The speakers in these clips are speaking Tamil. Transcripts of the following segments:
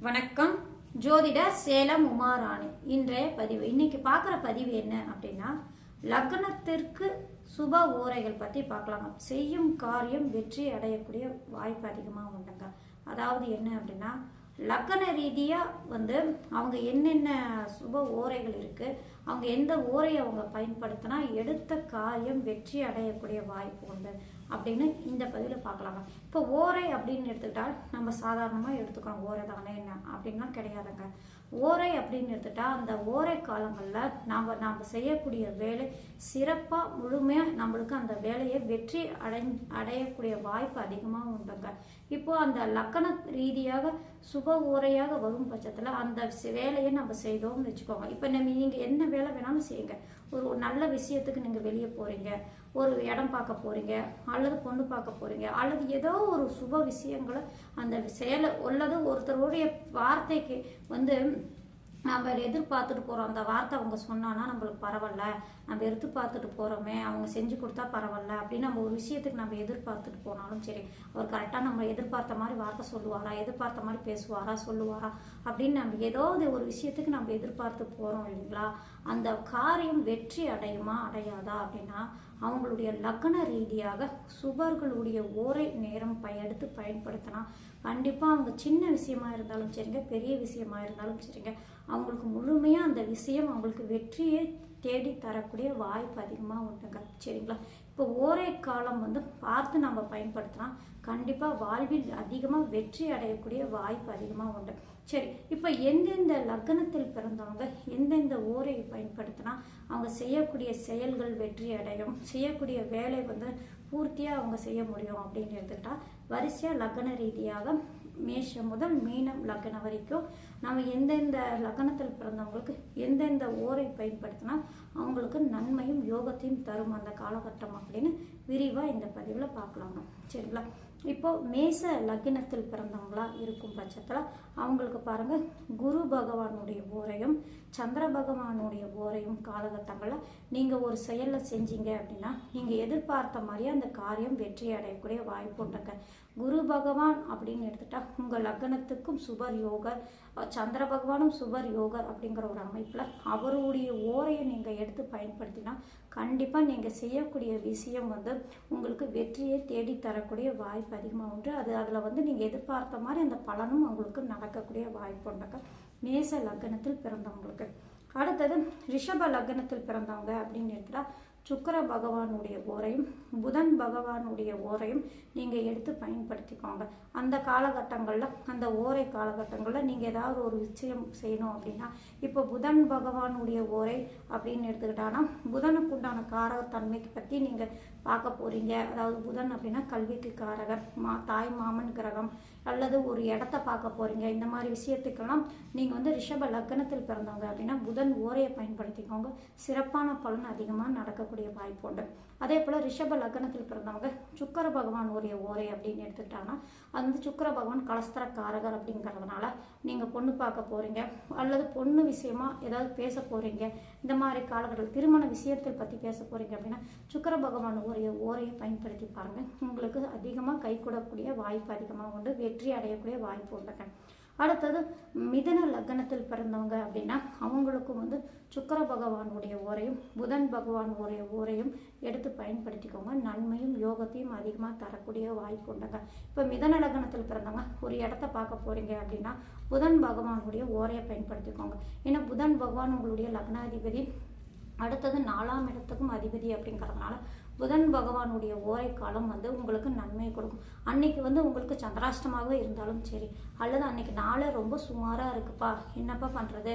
வணக்கம். ஜோதிடர் சேலம் உமாராணி. இன்றைய பதிவு இன்னைக்கு பார்க்குற பதிவு என்ன அப்படின்னா, லக்னத்திற்கு சுப ஓரைகள் பற்றி பார்க்கலாங்க. செய்யும் காரியம் வெற்றி அடையக்கூடிய வாய்ப்பு அதிகமாக உண்டுங்க. அதாவது என்ன அப்படின்னா, லக்ன ரீதியாக அவங்க என்னென்ன சுப ஓரைகள் இருக்குது, அவங்க எந்த ஓரையை அவங்க பயன்படுத்தினா எடுத்த காரியம் வெற்றி அடையக்கூடிய வாய்ப்பு உண்டு அப்படின்னு இந்த பதிவில் பார்க்கலாங்க. இப்போ ஓரை அப்படின்னு எடுத்துக்கிட்டால் நம்ம சாதாரணமாக எடுத்துக்கிறோம், ஓரை தானே என்ன அப்படின்லாம் கிடையாதுங்க. ஓரை அப்படின்னு எடுத்துட்டா அந்த ஓரை காலங்களில் நாம் செய்யக்கூடிய வேலை சிறப்பாக முழுமையாக நம்மளுக்கு அந்த வேலையை வெற்றி அடையக்கூடிய வாய்ப்பு அதிகமாக உண்டுங்க. இப்போ அந்த லக்கண ரீதியாக சுப ஓரையாக வரும் பட்சத்தில் அந்த வேலையை நம்ம செய்தோம்னு வச்சுக்கோங்க. இப்போ நீங்கள் என்ன வேலை வேணாலும் செய்யுங்க. ஒரு நல்ல விஷயத்துக்கு நீங்கள் வெளியே போகிறீங்க, ஒரு இடம் பார்க்க போகிறீங்க, அல்லது பொண்ணு பார்க்க போகிறீங்க, அல்லது ஏதோ ஒரு சுப விஷயங்களை அந்த செயலை உள்ளது ஒருத்தருடைய வார்த்தைக்கு நம்ம எதிர்பார்த்துட்டு போகிறோம். அந்த வார்த்தை அவங்க சொன்னான்னா நம்மளுக்கு பரவாயில்ல, நம்ம எதிர்பார்த்துட்டு போகிறோமே, அவங்க செஞ்சு கொடுத்தா பரவாயில்ல அப்படின்னு நம்ம ஒரு விஷயத்துக்கு நம்ம எதிர்பார்த்துட்டு போனாலும் சரி, அவர் கரெக்டாக நம்ம எதிர்பார்த்த மாதிரி வார்த்தை சொல்லுவாரா, எதிர்பார்த்த மாதிரி பேசுவாரா, சொல்லுவாரா அப்படின்னு நம்ம ஏதோ ஒரு விஷயத்துக்கு நம்ம எதிர்பார்த்து போகிறோம் இல்லைங்களா. அந்த காரியம் வெற்றி அடையுமா அடையாதா அப்படின்னா, அவங்களுடைய லக்ன ரீதியாக சுபர்களுடைய ஓரை நேரம் எடுத்து பயன்படுத்தினா கண்டிப்பாக அவங்க சின்ன விஷயமா இருந்தாலும் சரிங்க, பெரிய விஷயமா இருந்தாலும் சரிங்க, அவங்களுக்கு முழுமையாக அந்த விஷயம் அவங்களுக்கு வெற்றியை தேடி தரக்கூடிய வாய்ப்பு அதிகமாக உண்டுங்க. சரிங்களா. இப்போ ஓரை காலம் பார்த்து நம்ம பயன்படுத்தினா கண்டிப்பாக வாழ்வில் அதிகமாக வெற்றி அடையக்கூடிய வாய்ப்பு அதிகமாக உண்டு. சரி, இப்போ எந்தெந்த லக்னத்தில் பிறந்தவங்க எந்தெந்த ஓரையை பயன்படுத்தினா அவங்க செய்யக்கூடிய செயல்கள் வெற்றி அடையும், செய்யக்கூடிய வேலை பூர்த்தியாக அவங்க செய்ய முடியும் அப்படின்னு எடுத்துக்கிட்டா, வரிசையாக லக்ன ரீதியாக மேஷம் முதல் மீனம் லக்னம் வரைக்கும் நம்ம எந்தெந்த லக்னத்தில் பிறந்தவங்களுக்கு எந்தெந்த ஓரை பயன்படுத்தினா அவங்களுக்கு நன்மையும் யோகத்தையும் தரும் அந்த காலகட்டம் அப்படின்னு விரிவாக இந்த பதிவில் பார்க்கலாங்க. சரிங்களா. இப்போ மேச லக்னத்தில் பிறந்தவங்களா இருக்கும் பட்சத்தில் அவங்களுக்கு பாருங்க, குரு பகவானுடைய ஓரையும் சந்திர பகவானுடைய ஓரையும் காலகட்டங்களில் நீங்கள் ஒரு செயலை செஞ்சீங்க அப்படின்னா நீங்கள் எதிர்பார்த்த மாதிரியே அந்த காரியம் வெற்றி அடையக்கூடிய வாய்ப்பு உண்டுங்க. குரு பகவான் அப்படின்னு எடுத்துட்டா உங்கள் லக்னத்துக்கும் சுபர் யோகர், சந்திர பகவானும் சுபர் யோகர் அப்படிங்கிற ஒரு அமைப்பில் அவருடைய ஓரையை நீங்கள் எடுத்து பயன்படுத்தினா கண்டிப்பாக நீங்கள் செய்யக்கூடிய விஷயம் உங்களுக்கு வெற்றியை தேடி தரக்கூடிய வாய்ப்பு அதிகமாக உண்டு. அதில் நீங்கள் எதிர்பார்த்த மாதிரி அந்த பலனும் உங்களுக்கு நடக்கக்கூடிய வாய்ப்பு உண்டுங்க மேச லக்னத்தில் பிறந்தவங்களுக்கு. அடுத்தது ரிஷப லக்னத்தில் பிறந்தவங்க அப்படின்னு எடுத்துட்டா சுக்கிர பகவானுடைய ஓரையும் புதன் பகவானுடைய ஓரையும் நீங்கள் எடுத்து பயன்படுத்திக்கோங்க. அந்த காலகட்டங்களில் அந்த ஓரை காலகட்டங்களில் நீங்கள் ஏதாவது ஒரு விஷயம் செய்யணும் அப்படின்னா, இப்போ புதன் பகவானுடைய ஓரை அப்படின்னு எடுத்துக்கிட்டான்னா புதனுக்குண்டான காரகத்தன்மைக்கு பற்றி நீங்கள் பார்க்க போகிறீங்க. அதாவது புதன் அப்படின்னா கல்விக்கு காரகர், தாய் மாமன் கிரகம், அல்லது ஒரு இடத்த பார்க்க போகிறீங்க. இந்த மாதிரி விஷயத்துக்கெல்லாம் நீங்கள் ரிஷப லக்னத்தில் பிறந்தவங்க அப்படின்னா புதன் ஓரையை பயன்படுத்திக்கோங்க. சிறப்பான பலன் அதிகமாக நடக்கக்கூடிய வாய்ப்பு உண்டு. அதே போல் ரிஷப லக்னத்தில் பிறந்தவங்க சுக்கிர பகவானுடைய ஓரை அப்படின்னு எடுத்துக்கிட்டாங்கன்னா அது சுக்கிர பகவான் கலஸ்தர காரகர் அப்படிங்கிறதுனால நீங்கள் பொண்ணு பார்க்க போகிறீங்க, அல்லது பொண்ணு விஷயமா ஏதாவது பேச போகிறீங்க. இந்த மாதிரி காலகட்டத்தில் திருமண விஷயத்தை பற்றி பேச போகிறீங்க அப்படின்னா சுக்கிர பகவான் ஓரையை பயன்படுத்தி பாருங்கள். உங்களுக்கு அதிகமாக கை கூடக்கூடிய வாய்ப்பு அதிகமாக உண்டு, வெற்றி அடையக்கூடிய வாய்ப்பு உண்டுங்க. அடுத்தது மிதுன லக்னத்தில் பிறந்தவங்க அப்படின்னா அவங்களுக்கும் சுக்கிர பகவானுடைய ஓரையும் புதன் பகவானுடைய ஓரையும் எடுத்து பயன்படுத்திக்கோங்க. நன்மையும் யோகத்தையும் அதிகமாக தரக்கூடிய வாய்ப்பு உண்டுங்க. இப்போ மிதுன லக்னத்தில் பிறந்தவங்க ஒரு இடத்த பார்க்க போகிறீங்க அப்படின்னா புதன் பகவானுடைய ஓரையை பயன்படுத்திக்கோங்க. ஏன்னா புதன் பகவான் உங்களுடைய லக்னாதிபதி, அடுத்தது 4ஆம் இடத்துக்கும் அதிபதி அப்படிங்கிறதுனால புதன் பகவானுடைய ஓரை காலம் உங்களுக்கு நன்மை கொடுக்கும். அன்னைக்கு உங்களுக்கு சந்திராஷ்டமாக இருந்தாலும் சரி, அல்லது அன்னைக்கு நாளே ரொம்ப சுமாராக இருக்குப்பா, என்னப்பா பண்ணுறது,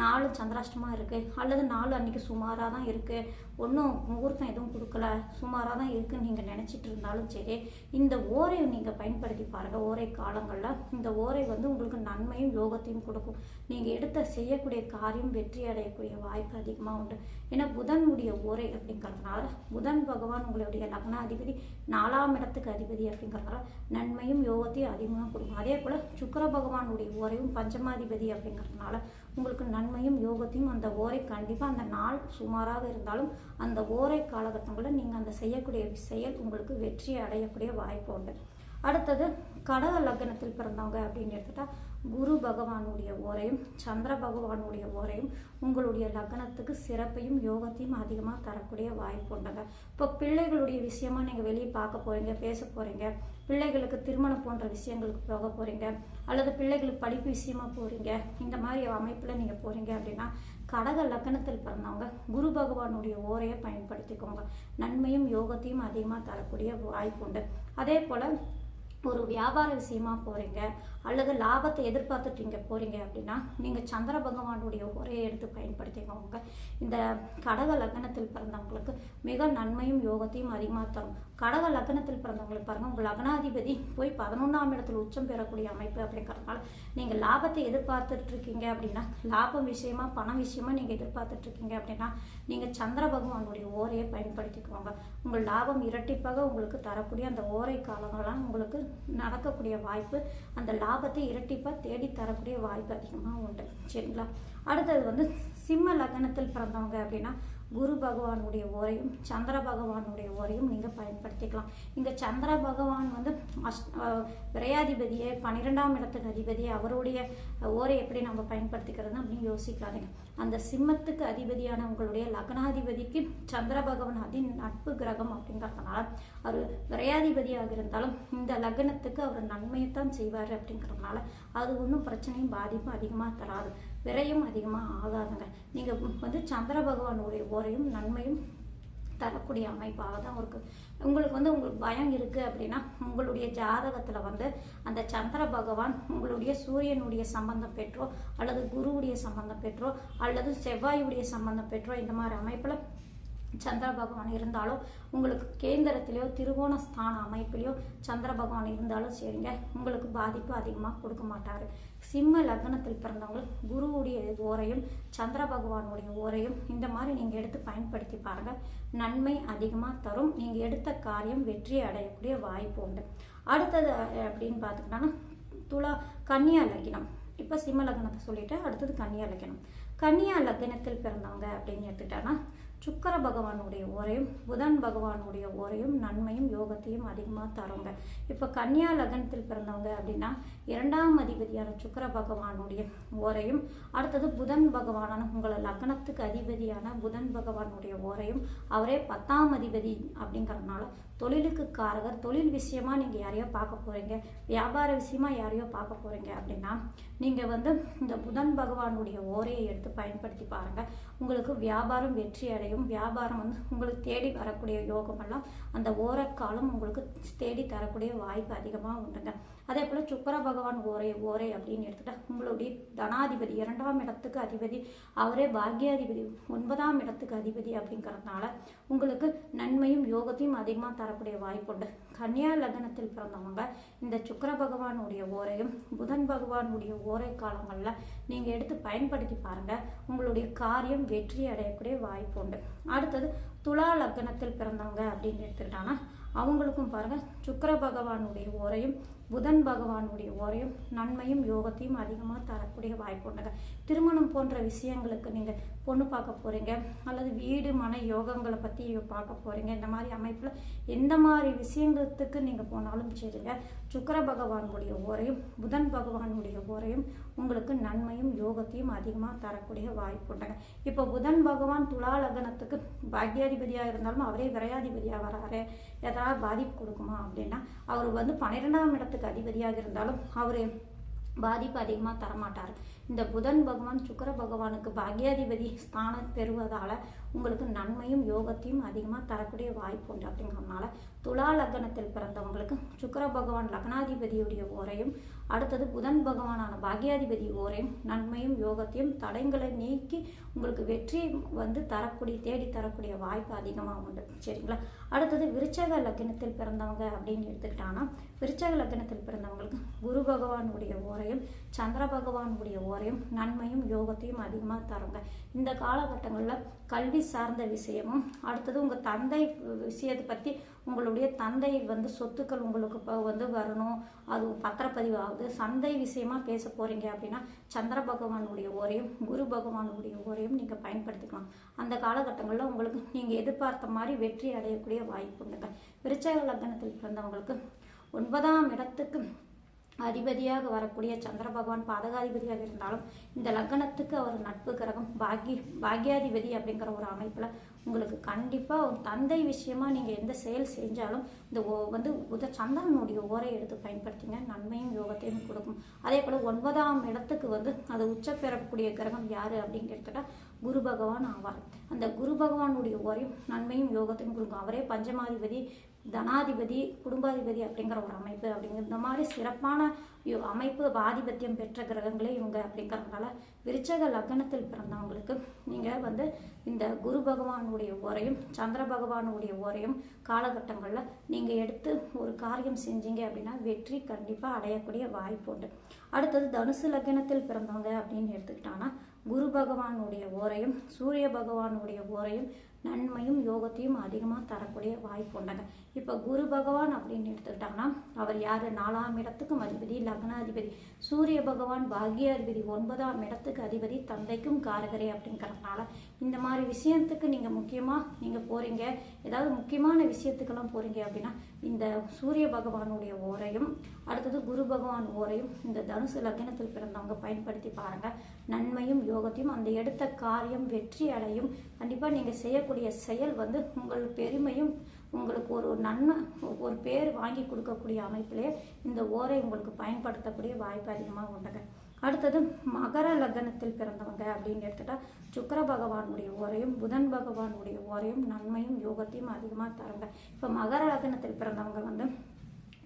நாலு சந்திராஷ்டமாக இருக்குது, அல்லது நாலு அன்னைக்கு சுமாராக தான் இருக்குது, ஒன்றும் முகூர்த்தம் எதுவும் கொடுக்கல, சுமாராக தான் இருக்குன்னு நீங்கள் நினச்சிட்டு இருந்தாலும் சரி, இந்த ஓரை நீங்கள் பயன்படுத்தி பாருங்கள். ஓரை காலங்களில் இந்த ஓரை உங்களுக்கு நன்மையும் யோகத்தையும் கொடுக்கும். நீங்கள் எடுத்த செய்யக்கூடிய காரியம் வெற்றி அடையக்கூடிய வாய்ப்பு அதிகமாக உண்டு. ஏன்னா புதனுடைய ஓரை அப்படிங்கிறதுனால புதன் பகவான் உங்களுடைய லக்னாதிபதி, 4ஆம் இடத்துக்கு அதிபதி அப்படிங்கிறதுனால நன்மையும் யோகத்தையும் அதிகமாக கொடுக்கும். அதே போல் சுக்கிர பகவானுடைய ஓரையும் பஞ்சமாதிபதி அப்படிங்கிறதுனால உங்களுக்கு நன்மையும் யோகத்தையும் அந்த ஓரை கண்டிப்பாக அந்த நாள் சுமாராக இருந்தாலும் அந்த ஓரை காலகட்டங்களில் நீங்கள் அந்த செய்யக்கூடிய செயல் உங்களுக்கு வெற்றி அடையக்கூடிய வாய்ப்பு உண்டு. அடுத்தது கடக லக்னத்தில் பிறந்தவங்க அப்படின்னு எடுத்துட்டா குரு பகவானுடைய ஓரையும் சந்திர பகவானுடைய ஓரையும் உங்களுடைய லக்னத்துக்கு சிறப்பையும் யோகத்தையும் அதிகமாக தரக்கூடிய வாய்ப்பு உண்டுங்க. இப்போ பிள்ளைகளுடைய விஷயமா நீங்கள் வெளியே பார்க்க போகிறீங்க, பேச போகிறீங்க, பிள்ளைகளுக்கு திருமணம் போன்ற விஷயங்களுக்கு போக போகிறீங்க, அல்லது பிள்ளைகளுக்கு படிப்பு விஷயமா போகிறீங்க, இந்த மாதிரி அமைப்பில் நீங்கள் போகிறீங்க அப்படின்னா கடக லக்னத்தில் பிறந்தவங்க குரு பகவானுடைய ஓரையை பயன்படுத்திக்கோங்க. நன்மையும் யோகத்தையும் அதிகமாக தரக்கூடிய வாய்ப்பு உண்டு. அதே போல் ஒரு வியாபார விஷயமா போகிறீங்க அல்லது லாபத்தை எதிர்பார்த்துட்டு இங்கே போகிறீங்க அப்படின்னா நீங்கள் சந்திர பகவானுடைய உரையை எடுத்து பயன்படுத்திக்கோங்க. இந்த கடக லக்னத்தில் பிறந்தவங்களுக்கு மிக நன்மையும் யோகத்தையும் அதிகமாக தரும். கடக லக்னத்தில் பிறந்தவங்களுக்கு பாருங்கள், உங்கள் லக்னாதிபதி போய் 11ஆம் இடத்துல உச்சம் பெறக்கூடிய அமைப்பு அப்படிங்கிறதுனால நீங்கள் லாபத்தை எதிர்பார்த்துட்டு இருக்கீங்க அப்படின்னா, லாபம் விஷயமா பணம் விஷயமா நீங்கள் எதிர்பார்த்துட்டு இருக்கீங்க அப்படின்னா நீங்கள் சந்திர பகவானுடைய ஓரையை பயன்படுத்திக்கோங்க. உங்கள் லாபம் இரட்டிப்பாக உங்களுக்கு தரக்கூடிய அந்த ஓரை காலங்கள்லாம் உங்களுக்கு நடக்கக்கூடிய வாய்ப்பு, அந்த லாபத்தை இரட்டிப்பாக தேடி தரக்கூடிய வாய்ப்பு அதிகமாக உண்டு. சரிங்களா? அடுத்தது சிம்ம லக்னத்தில் பிறந்தவங்க அப்படின்னா குரு பகவானுடைய ஓரையும் சந்திர பகவானுடைய ஓரையும் நீங்கள் பயன்படுத்திக்கலாம். இங்கே சந்திர பகவான் விரையாதிபதியை 12ஆம் இடத்துக்கு அதிபதியை அவருடைய ஓரை எப்படி நம்ம பயன்படுத்திக்கிறது அப்படின்னு யோசிக்காதீங்க. அந்த சிம்மத்துக்கு அதிபதியான உங்களுடைய லக்னாதிபதிக்கு சந்திர பகவான் நட்பு கிரகம் அப்படிங்கிறதுனால அவர் விரையாதிபதியாக இருந்தாலும் இந்த லக்னத்துக்கு அவர் நன்மையைத்தான் செய்வார் அப்படிங்கிறதுனால அது ஒன்றும் பிரச்சனையும் பாதிப்பும் அதிகமாக தராது, விரையும் அதிகமாக ஆகாதுங்க. நீங்கள் சந்திர பகவானுடைய ஓரையும் நன்மையும் தரக்கூடிய அமைப்பாக தான் இருக்குது. உங்களுக்கு பயம் இருக்குது அப்படின்னா உங்களுடைய ஜாதகத்தில் அந்த சந்திர பகவான் உங்களுடைய சூரியனுடைய சம்பந்தம் பெற்றோ அல்லது குருவுடைய சம்பந்தம் பெற்றோ அல்லது செவ்வாயுடைய சம்பந்தம் பெற்றோ இந்த மாதிரி அமைப்பில் சந்திர பகவான் இருந்தாலும் உங்களுக்கு கேந்திரத்திலேயோ திரிகோண ஸ்தான அமைப்பிலையோ சந்திர பகவான் இருந்தாலும் சரிங்க, உங்களுக்கு பாதிப்பு அதிகமாக கொடுக்க மாட்டார். சிம்ம லக்னத்தில் பிறந்தவங்க குருவுடைய ஓரையும் சந்திர பகவானுடைய ஓரையும் இந்த மாதிரி நீங்கள் எடுத்து பயன்படுத்தி பாருங்கள், நன்மை அதிகமாக தரும். நீங்கள் எடுத்த காரியம் வெற்றி அடையக்கூடிய வாய்ப்பு உண்டு. அடுத்தது அப்படின்னு பார்த்துக்கிட்டோன்னா கன்னியா லக்னம். இப்போ சிம்ம லக்னத்தை சொல்லிட்டு அடுத்தது கன்னியா லக்னம். கன்னியா லக்னத்தில் பிறந்தவங்க அப்படின்னு எடுத்துக்கிட்டோன்னா சுக்கிர பகவானுடைய ஓரையும் புதன் பகவானுடைய ஓரையும் நன்மையும் யோகத்தையும் அதிகமாக தருங்க. இப்போ கன்னியா லக்னத்தில் பிறந்தவங்க அப்படின்னா 2ஆம் அதிபதியான சுக்கிர பகவானுடைய ஓரையும் அடுத்தது புதன் பகவானான உங்களை லக்னத்துக்கு அதிபதியான புதன் பகவானுடைய ஓரையும் அவரே 10ஆம் அதிபதி அப்படிங்கிறதுனால தொழிலுக்கு காரகர். தொழில் விஷயமா நீங்கள் யாரையோ பார்க்க போகிறீங்க, வியாபார விஷயமா யாரையோ பார்க்க போகிறீங்க அப்படின்னா நீங்கள் இந்த புதன் பகவானுடைய ஓரையை எடுத்து பயன்படுத்தி பாருங்கள். உங்களுக்கு வியாபாரம் வெற்றி அடையும். வியாபாரம் உங்களுக்கு தேடி வரக்கூடிய யோகமெல்லாம் அந்த ஓரக்காலம் உங்களுக்கு தேடி தரக்கூடிய வாய்ப்பு அதிகமாக உண்டுங்க. அதே போல் சுக்கிர பகவான் ஓரை அப்படின்னு எடுத்துட்டா உங்களுடைய தனாதிபதி 2ஆம் இடத்துக்கு அதிபதி அவரே பாக்யாதிபதி 9ஆம் இடத்துக்கு அதிபதி அப்படிங்கிறதுனால உங்களுக்கு நன்மையும் யோகத்தையும் அதிகமாக தரக்கூடிய வாய்ப்பு உண்டு. கன்னியா லக்னத்தில் பிறந்தவங்க இந்த சுக்கிர பகவானுடைய ஓரையும் புதன் பகவானுடைய ஓரை காலங்களில் நீங்கள் எடுத்து பயன்படுத்தி பாருங்கள், உங்களுடைய காரியம் வெற்றி அடையக்கூடிய வாய்ப்பு உண்டு. அடுத்தது துலா லக்னத்தில் பிறந்தவங்க அப்படின்னு எடுத்துக்கிட்டாங்கன்னா அவங்களுக்கும் பாருங்கள் சுக்கிர பகவானுடைய ஓரையும் புதன் பகவானுடைய ஓரையும் நன்மையும் யோகத்தையும் அதிகமாக தரக்கூடிய வாய்ப்பு உண்டுங்க. திருமணம் போன்ற விஷயங்களுக்கு நீங்கள் பொண்ணு பார்க்க போகிறீங்க அல்லது வீடு மன யோகங்களை பற்றி பார்க்க போகிறீங்க, இந்த மாதிரி அமைப்பில் எந்த மாதிரி விஷயங்களுக்கு நீங்கள் போனாலும் சரிங்க, சுக்கிர பகவானுடைய ஓரையும் புதன் பகவானுடைய ஓரையும் உங்களுக்கு நன்மையும் யோகத்தையும் அதிகமாக தரக்கூடிய வாய்ப்பு உண்டுங்க. இப்போ புதன் பகவான் துலா லக்னத்துக்கு பாக்யாதிபதியாக இருந்தாலும் அவரே விரையாதிபதியாக வராரு, ஏதாவது பாதிப்பு கொடுக்குமா அப்படின்னா அவர் 12ஆம் இடத்துக்கு அதிபதியாக இருந்தாலும் அவர் பாதிப்பு அதிகமாக தரமாட்டார். இந்த புதன் பகவான் சுக்கிர பகவானுக்கு பாக்யாதிபதி ஸ்தானம் பெறுவதால் உங்களுக்கு நன்மையும் யோகத்தையும் அதிகமாக தரக்கூடிய வாய்ப்பு உண்டு. அப்படிங்கிறதுனால துலா லக்னத்தில் பிறந்தவங்களுக்கு சுக்கிர பகவான் லக்னாதிபதியுடைய ஓரையும் அடுத்தது புதன் பகவானான பாக்யாதிபதி ஓரையும் நன்மையும் யோகத்தையும் தடைங்களை நீக்கி உங்களுக்கு வெற்றி தேடி தரக்கூடிய வாய்ப்பு அதிகமாக உண்டு. சரிங்களா? அடுத்தது விருச்சக லக்னத்தில் பிறந்தவங்க அப்படின்னு எடுத்துக்கிட்டாங்கன்னா விருச்சக லக்னத்தில் பிறந்தவங்களுக்கு குரு பகவானுடைய ஓரையும் சந்திர பகவானுடைய ஓரையும் நன்மையும் யோகத்தையும் அதிகமாக தருங்க. இந்த காலகட்டங்களில் கல்வி சார்ந்த விஷயமும் அடுத்தது உங்கள் தந்தை விஷயத்தை பற்றி உங்களுடைய தந்தை சொத்துக்கள் உங்களுக்கு இப்போ வரணும், அது பத்திரப்பதிவு ஆகுது, சந்தை விஷயமா பேச போகிறீங்க அப்படின்னா சந்திர பகவானுடைய ஓரையும் குரு பகவானுடைய ஓரையும் நீங்கள் பயன்படுத்திக்கலாம். அந்த காலகட்டங்களில் உங்களுக்கு நீங்கள் எதிர்பார்த்த மாதிரி வெற்றி அடையக்கூடிய வாய்ப்பு உண்டுங்க. விருச்சக லக்னத்தில் பிறந்தவங்களுக்கு 9ஆம் இடத்துக்கு அதிபதியாக வரக்கூடிய சந்திர பகவான் பாதகாதிபதியாக இருந்தாலும் இந்த லக்னத்துக்கு அவர் நட்பு கிரகம் பாக்யாதிபதி அப்படிங்கிற ஒரு அமைப்பில் உங்களுக்கு கண்டிப்பாக ஒரு தந்தை விஷயமா நீங்கள் எந்த செயல் செஞ்சாலும் இந்த சந்திரனுடைய ஓரை எடுத்து பயன்படுத்திங்க, நன்மையும் யோகத்தையும் கொடுக்கும். அதே போல் 9ஆம் இடத்துக்கு அது உச்ச பெறக்கூடிய கிரகம் யார் அப்படின்னு கேட்டுட்டா குரு பகவான் ஆவார். அந்த குரு பகவானுடைய ஓரையும் நன்மையும் யோகத்தையும் கொடுக்கும். அவரே பஞ்சமாதிபதி, தனாதிபதி, குடும்பாதிபதி அப்படிங்கிற ஒரு அமைப்பு. அப்படிங்கிற இந்த மாதிரி சிறப்பான அமைப்பு ஆதிபத்தியம் பெற்ற கிரகங்களே இவங்க. அப்படிங்கிறதுனால விருச்சக லக்னத்தில் பிறந்தவங்களுக்கு நீங்கள் இந்த குரு பகவானுடைய ஓரையும் சந்திர பகவானுடைய ஓரையும் காலகட்டங்களில் நீங்கள் எடுத்து ஒரு காரியம் செஞ்சீங்க அப்படின்னா வெற்றி கண்டிப்பாக அடையக்கூடிய வாய்ப்பு உண்டு. அடுத்தது தனுசு லக்னத்தில் பிறந்தவங்க அப்படின்னு எடுத்துக்கிட்டாங்கன்னா குரு பகவானுடைய ஓரையும் சூரிய பகவானுடைய ஓரையும் நன்மையும் யோகத்தையும் அதிகமாக தரக்கூடிய வாய்ப்பு உண்டாங்க. இப்போ குரு பகவான் அப்படின்னு எடுத்துக்கிட்டாங்கன்னா அவர் யார்? 4ஆம் இடத்துக்கும் அதிபதி, லக்னாதிபதி. சூரிய பகவான் பாக்யாதிபதி, 9ஆம் இடத்துக்கு அதிபதி, தந்தைக்கும் காரகரே. அப்படிங்கிறதுனால இந்த மாதிரி விஷயத்துக்கு நீங்கள் முக்கியமாக போகிறீங்க, ஏதாவது முக்கியமான விஷயத்துக்கெல்லாம் போகிறீங்க அப்படின்னா இந்த சூரிய பகவானுடைய ஓரையும் அடுத்தது குரு பகவான் ஓரையும் இந்த தனுசு லக்னத்தில் பிறந்தவங்க பயன்படுத்தி பாருங்கள். நன்மையும் யோகத்தையும் அந்த எடுத்த காரியம் வெற்றி அடையும். கண்டிப்பாக நீங்கள் செய்யக்கூடிய செயல் உங்கள் பெருமையும் உங்களுக்கு ஒரு நன்மை ஒரு பேர் வாங்கி கொடுக்கக்கூடிய அமைப்பிலே இந்த ஓரை உங்களுக்கு பயன்படுத்தக்கூடிய வாய்ப்பு அதிகமாக உண்டுங்க. அடுத்தது மகர லக்னத்தில் பிறந்தவங்க அப்படின்னு எடுத்துட்டா சுக்கிர பகவானுடைய ஓரையும் புதன் பகவானுடைய ஓரையும் நன்மையும் யோகத்தையும் அதிகமாக தருங்க. இப்போ மகர லக்னத்தில் பிறந்தவங்க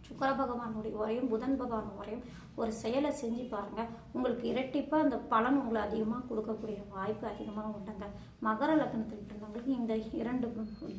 சுக்கிர பகவானுடைய ஓரையும் புதன் பகவான் ஓரையும் ஒரு செயலை செஞ்சு பாருங்க, உங்களுக்கு இரட்டிப்பாக அந்த பலன் உங்களை அதிகமாக கொடுக்கக்கூடிய வாய்ப்பு அதிகமாக உண்டுங்க. மகர லக்னத்தில் பிறந்தவங்களுக்கு இந்த 2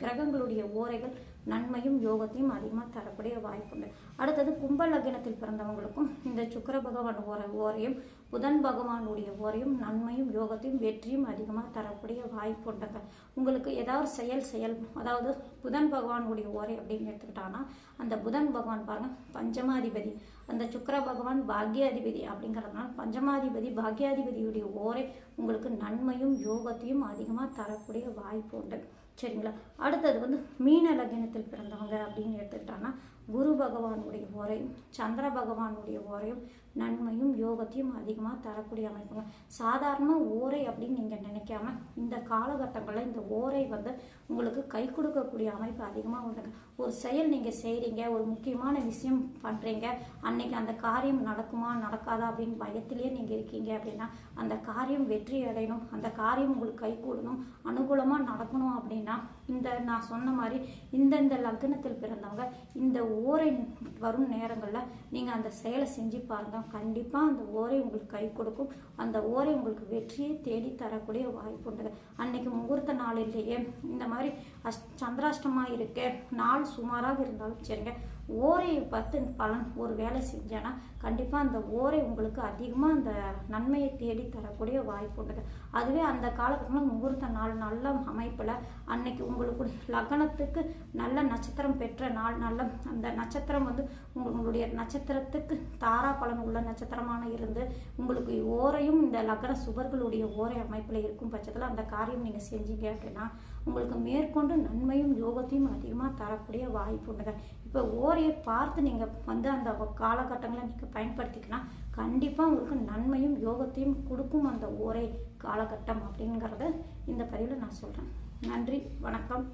கிரகங்களுடைய ஓரைகள் நன்மையும் யோகத்தையும் அதிகமாக தரக்கூடிய வாய்ப்பு உண்டு. அடுத்தது கும்ப லக்னத்தில் பிறந்தவங்களுக்கும் இந்த சுக்கிர பகவான் ஓரையும் புதன் பகவானுடைய ஓரையும் நன்மையும் யோகத்தையும் வெற்றியும் அதிகமாக தரக்கூடிய வாய்ப்பு உண்டுங்க. உங்களுக்கு ஏதாவது செயல் அதாவது புதன் பகவானுடைய ஓரை அப்படின்னு எடுத்துக்கிட்டாங்கன்னா அந்த புதன் பகவான் பாருங்க பஞ்சமாதிபதி, அந்த சுக்கிர பகவான் பாக்யாதிபதி. அப்படிங்கிறதுனால பஞ்சமாதிபதி பாக்யாதிபதியுடைய ஓரை உங்களுக்கு நன்மையும் யோகத்தையும் அதிகமாக தரக்கூடிய வாய்ப்பு உண்டு. சரிங்களா? அடுத்தது மீன லக்னத்தில் பிறந்தவங்க அப்படின்னு எடுத்துக்கிட்டாங்கன்னா குரு பகவானுடைய ஓரையும் சந்திர பகவானுடைய ஓரையும் நன்மையும் யோகத்தையும் அதிகமாக தரக்கூடிய அமைப்புங்க. சாதாரண ஓரை அப்படின்னு நீங்கள் நினைக்காம இந்த காலகட்டங்களில் இந்த ஓரை உங்களுக்கு கை கொடுக்கக்கூடிய அமைப்பு அதிகமாக உண்டுங்க. ஒரு செயல் நீங்கள் செய்கிறீங்க, ஒரு முக்கியமான விஷயம் பண்ணுறீங்க, அன்னைக்கு அந்த காரியம் நடக்குமா நடக்காதா அப்படின்னு பயத்திலேயே நீங்கள் இருக்கீங்க அப்படின்னா அந்த காரியம் வெற்றி அடையணும், அந்த காரியம் உங்களுக்கு கை கூடணும், அனுகூலமாக நடக்கணும் அப்படின்னா இந்த நான் சொன்ன மாதிரி இந்த லக்னத்தில் பிறந்தவங்க இந்த ஓரை வரும் நேரங்களில் நீங்கள் அந்த செயலை செஞ்சு பாருங்க. கண்டிப்பாக அந்த ஓரை உங்களுக்கு கை கொடுக்கும், அந்த ஓரை உங்களுக்கு வெற்றியை தேடி தரக்கூடிய வாய்ப்பு உண்டு. அன்னைக்கு முகூர்த்த நாள் இல்லையே, இந்த மாதிரி சந்திராஷ்டமாக இருக்க நாள் சுமாராக இருந்தாலும் சரிங்க, ஓரையை பார்த்து பலன் ஒரு வேலை செஞ்சேன்னா கண்டிப்பாக அந்த ஓரை உங்களுக்கு அதிகமாக அந்த நன்மையை தேடி தரக்கூடிய வாய்ப்பு உண்டு. அதுவே அந்த காலகட்டத்தில் முகூர்த்த நாள் நல்ல அமைப்பில் அன்னைக்கு உங்களுக்கு லக்னத்துக்கு நல்ல நட்சத்திரம் பெற்ற நாள், நல்ல அந்த நட்சத்திரம் உங்களுடைய நட்சத்திரத்துக்கு தாரா பலன் உள்ள நட்சத்திரமான இருந்து உங்களுக்கு ஓரையும் இந்த லக்ன சுபர்களுடைய ஓரை அமைப்பில் இருக்கும் பட்சத்தில் அந்த காரியம் நீங்கள் செஞ்சீங்க அப்படின்னா உங்களுக்கு மேற்கொண்டு நன்மையும் யோகத்தையும் அதிகமாக தரக்கூடிய வாய்ப்பு உண்டுங்க. இப்போ ஓரையை பார்த்து நீங்கள் அந்த காலகட்டங்களை நீங்கள் பயன்படுத்திக்கினா கண்டிப்பாக உங்களுக்கு நன்மையும் யோகத்தையும் கொடுக்கும் அந்த ஓரை காலகட்டம் அப்படிங்கிறத இந்த பதிவில் நான் சொல்கிறேன். நன்றி, வணக்கம்.